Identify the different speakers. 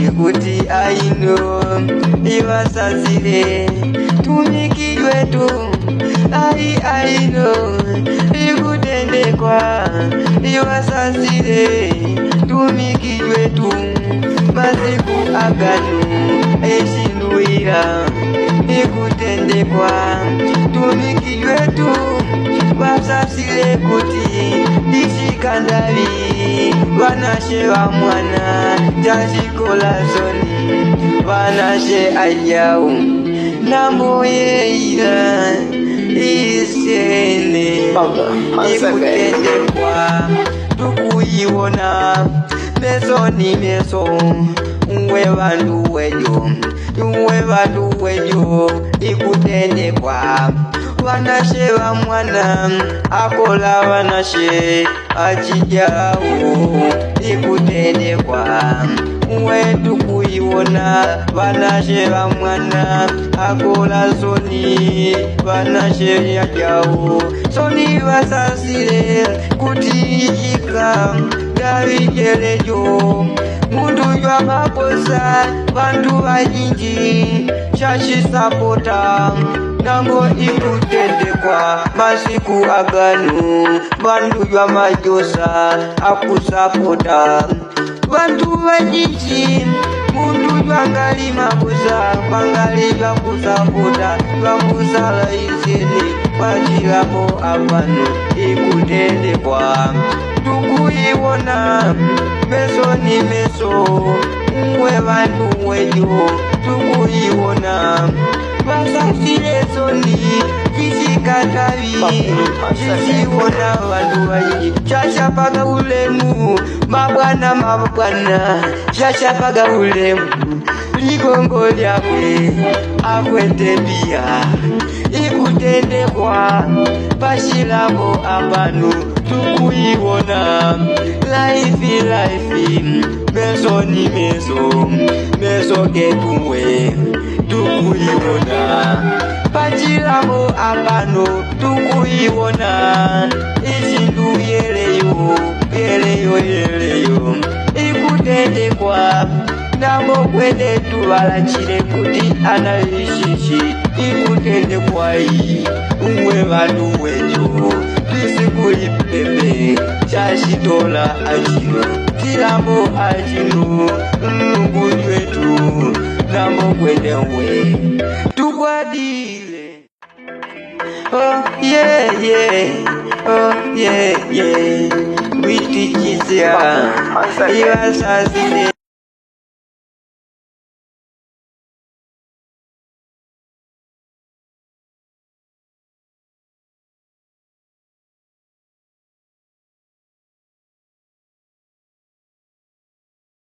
Speaker 1: kuti aino iwasasire tumikijwe tu aino ikutendekwa iwasasire tumikijwe tu masiku agano eshinuira ikutendekwa tumikijwe tu wasasire kuti ishikandavi vanashe wa mwana jashikola zoni vanashe ajau namboyeira isene ikutendekwa tukuyiwona meso ni meso uwe vandu wejo ikutendekwa vanashe wa mwana akola vanashe achijawo ikutendekwa wetu kuiwona vanashe wa mwana akola soni vanashe ajawo soni vasasire kutijika davijelejo mundu jwa makosa vandu vajinji shashisapota nango ikutendekwa masiku agano vandu jwa majosa akusapota vandu vajinji mundu jwa ngali makosa pangali jwa kusapota jwa kusala isini pachilamo avano ikutendekwa tukuiwona meso ni meso uwe vandu wejo tukuiwona vasasire soni kisikatavi sisiwona vandu vaji shashapaga ulemu mabwana shashapaga ulemu ligongo lyakwe akwetembia ikutendekwa pashilamo apano tukuiwona life meso ni meso ketuwe tukuiwona pachilamo apano tukuiwona ishindu yeleyo ikutendekwa nambo kwende tuvalachile kuti analishishi ikutendekwa uwe vandu wejo tisikuipepe shashitola ajino tilambo ajino ngujwetu nambo kwende we tukwadile witichizia iwasasile